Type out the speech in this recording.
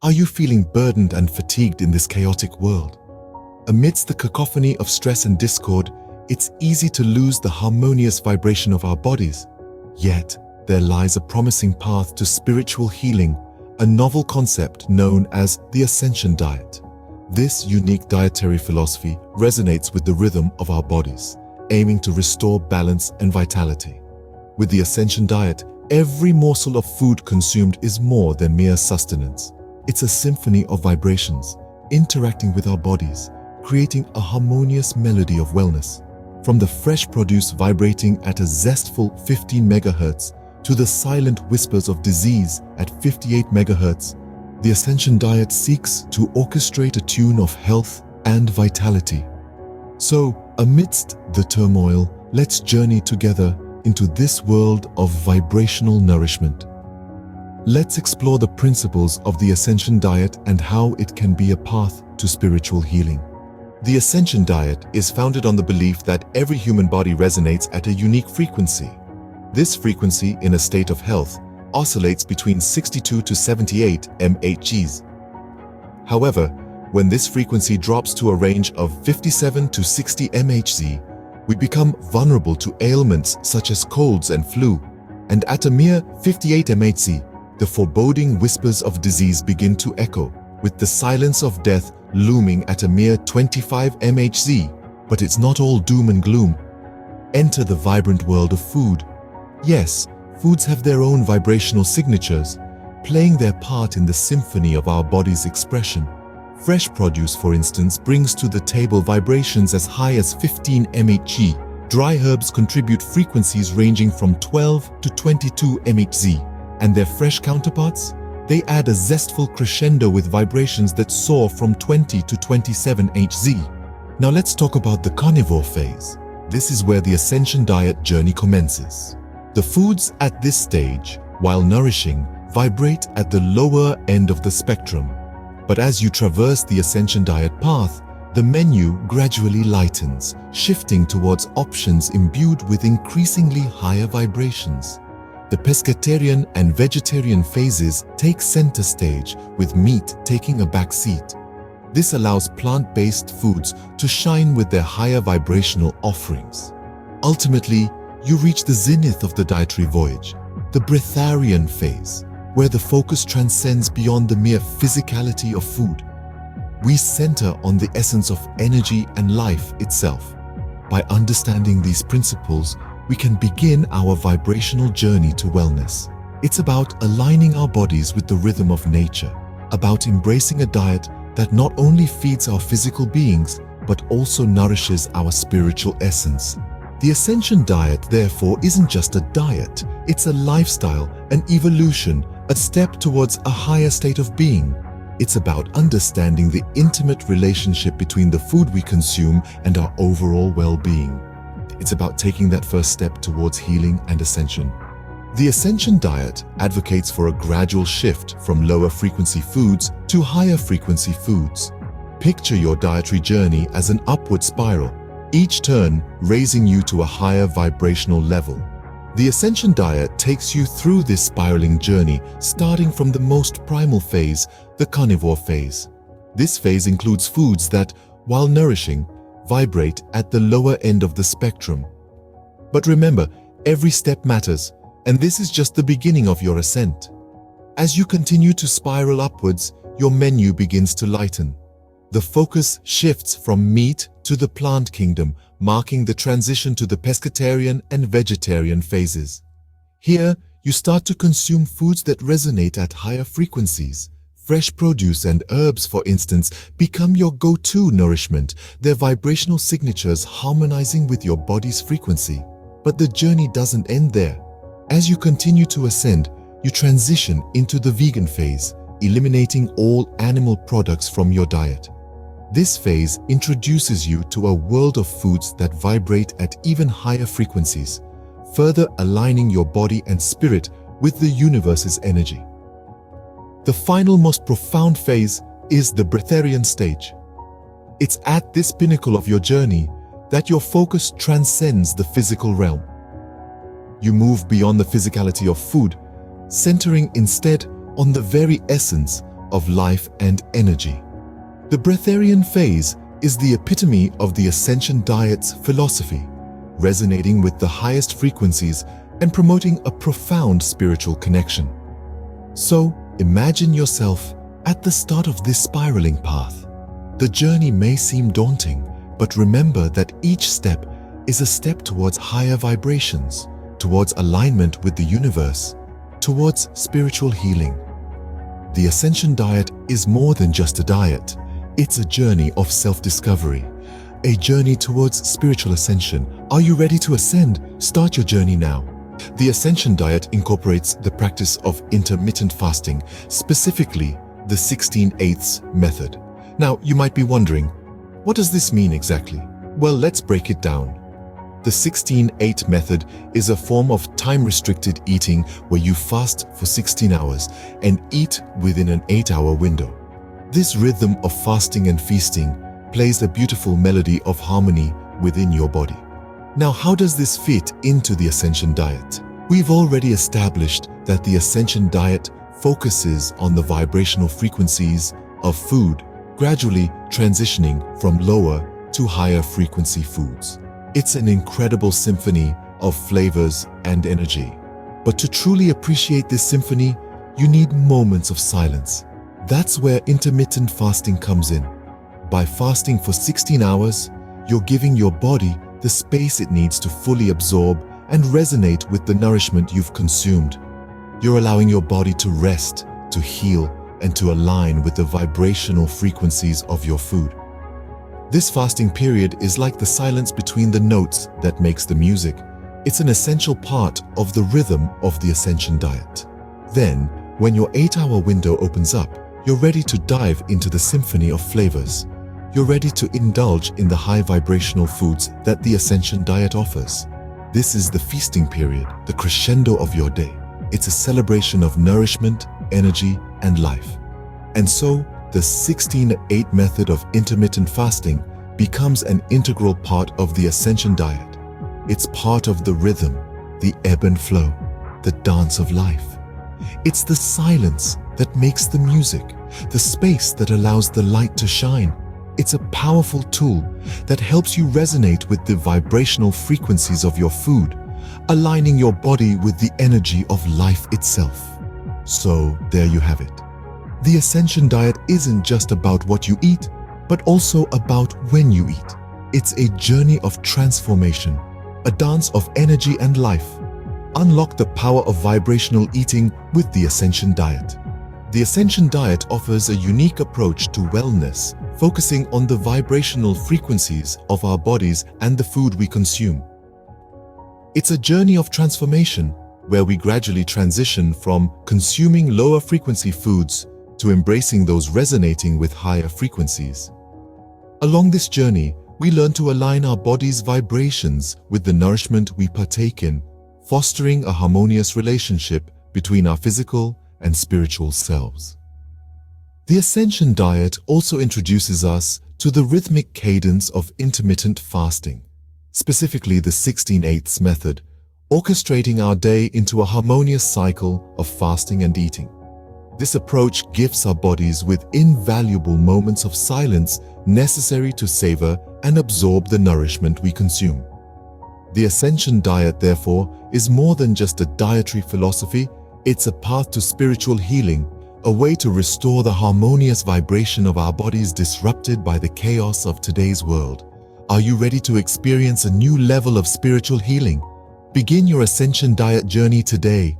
Are you feeling burdened and fatigued in this chaotic world? Amidst the cacophony of stress and discord, it's easy to lose the harmonious vibration of our bodies. Yet, there lies a promising path to spiritual healing, a novel concept known as the Ascension diet. This unique dietary philosophy resonates with the rhythm of our bodies, aiming to restore balance and vitality. With the Ascension diet, every morsel of food consumed is more than mere sustenance. It's a symphony of vibrations, interacting with our bodies, creating a harmonious melody of wellness. From the fresh produce vibrating at a zestful 15 megahertz to the silent whispers of disease at 58 megahertz, the Ascension diet seeks to orchestrate a tune of health and vitality. So, amidst the turmoil, let's journey together into this world of vibrational nourishment. Let's explore the principles of the Ascension diet and how it can be a path to spiritual healing. The Ascension diet is founded on the belief that every human body resonates at a unique frequency. This frequency, in a state of health, oscillates between 62 to 78 mHz. However, when this frequency drops to a range of 57 to 60 mHz, we become vulnerable to ailments such as colds and flu, and at a mere 58 mHz, the foreboding whispers of disease begin to echo, with the silence of death looming at a mere 25 mHz. But it's not all doom and gloom. Enter the vibrant world of food. Yes, foods have their own vibrational signatures, playing their part in the symphony of our body's expression. Fresh produce, for instance, brings to the table vibrations as high as 15 mHz. Dry herbs contribute frequencies ranging from 12 to 22 mHz. And their fresh counterparts? They add a zestful crescendo with vibrations that soar from 20 to 27 Hz. Now let's talk about the carnivore phase. This is where the Ascension diet journey commences. The foods at this stage, while nourishing, vibrate at the lower end of the spectrum. But as you traverse the Ascension diet path, the menu gradually lightens, shifting towards options imbued with increasingly higher vibrations. The pescatarian and vegetarian phases take center stage, with meat taking a back seat. This allows plant-based foods to shine with their higher vibrational offerings. Ultimately, you reach the zenith of the dietary voyage, the breatharian phase, where the focus transcends beyond the mere physicality of food. We center on the essence of energy and life itself. By understanding these principles, we can begin our vibrational journey to wellness. It's about aligning our bodies with the rhythm of nature, about embracing a diet that not only feeds our physical beings, but also nourishes our spiritual essence. The Ascension diet, therefore, isn't just a diet, it's a lifestyle, an evolution, a step towards a higher state of being. It's about understanding the intimate relationship between the food we consume and our overall well-being. It's about taking that first step towards healing and ascension. The Ascension diet advocates for a gradual shift from lower frequency foods to higher frequency foods. Picture your dietary journey as an upward spiral, each turn raising you to a higher vibrational level. The Ascension diet takes you through this spiraling journey, starting from the most primal phase, the carnivore phase. This phase includes foods that, while nourishing, vibrate at the lower end of the spectrum. But remember, every step matters, and this is just the beginning of your ascent. As you continue to spiral upwards, your menu begins to lighten. The focus shifts from meat to the plant kingdom, marking the transition to the pescatarian and vegetarian phases. Here, you start to consume foods that resonate at higher frequencies. Fresh produce and herbs, for instance, become your go-to nourishment, their vibrational signatures harmonizing with your body's frequency. But the journey doesn't end there. As you continue to ascend, you transition into the vegan phase, eliminating all animal products from your diet. This phase introduces you to a world of foods that vibrate at even higher frequencies, further aligning your body and spirit with the universe's energy. The final, most profound phase is the breatharian stage. It's at this pinnacle of your journey that your focus transcends the physical realm. You move beyond the physicality of food, centering instead on the very essence, of life and energy. The breatharian phase is the epitome of the Ascension diet's philosophy, resonating with the highest frequencies and promoting a profound spiritual connection. So, imagine yourself at the start of this spiraling path. The journey may seem daunting, but remember that each step is a step towards higher vibrations, towards alignment with the universe, towards spiritual healing. The Ascension diet is more than just a diet. It's a journey of self-discovery, a journey towards spiritual ascension. Are you ready to ascend? Start your journey now. The Ascension diet incorporates the practice of intermittent fasting, specifically the 16/8 method. Now, you might be wondering, what does this mean exactly? Well, let's break it down. The 16/8 method is a form of time-restricted eating where you fast for 16 hours and eat within an 8-hour window. This rhythm of fasting and feasting plays a beautiful melody of harmony within your body. Now, how does this fit into the Ascension diet? We've already established that the Ascension diet focuses on the vibrational frequencies of food, gradually transitioning from lower to higher frequency foods. It's an incredible symphony of flavors and energy. But to truly appreciate this symphony, you need moments of silence. That's where intermittent fasting comes in. By fasting for 16 hours, you're giving your body the space it needs to fully absorb and resonate with the nourishment you've consumed. You're allowing your body to rest, to heal, and to align with the vibrational frequencies of your food. This fasting period is like the silence between the notes that makes the music. It's an essential part of the rhythm of the Ascension diet. Then, when your 8-hour window opens up, you're ready to dive into the symphony of flavors. You're ready to indulge in the high vibrational foods that the Ascension diet offers. This is the feasting period, the crescendo of your day. It's a celebration of nourishment, energy, and life. And so, the 16/8 method of intermittent fasting becomes an integral part of the Ascension diet. It's part of the rhythm, the ebb and flow, the dance of life. It's the silence that makes the music, the space that allows the light to shine. It's a powerful tool that helps you resonate with the vibrational frequencies of your food, aligning your body with the energy of life itself. So, there you have it. The Ascension diet isn't just about what you eat, but also about when you eat. It's a journey of transformation, a dance of energy and life. Unlock the power of vibrational eating with the Ascension diet. The Ascension diet offers a unique approach to wellness, focusing on the vibrational frequencies of our bodies and the food we consume. It's a journey of transformation where we gradually transition from consuming lower frequency foods to embracing those resonating with higher frequencies. Along this journey, we learn to align our body's vibrations with the nourishment we partake in, fostering a harmonious relationship between our physical and spiritual selves. The Ascension diet also introduces us to the rhythmic cadence of intermittent fasting, specifically the 16/8 method, orchestrating our day into a harmonious cycle of fasting and eating. This approach gifts our bodies with invaluable moments of silence necessary to savor and absorb the nourishment we consume. The Ascension diet, therefore, is more than just a dietary philosophy. It's a path to spiritual healing, a way to restore the harmonious vibration of our bodies disrupted by the chaos of today's world. Are you ready to experience a new level of spiritual healing? Begin your Ascension diet journey today.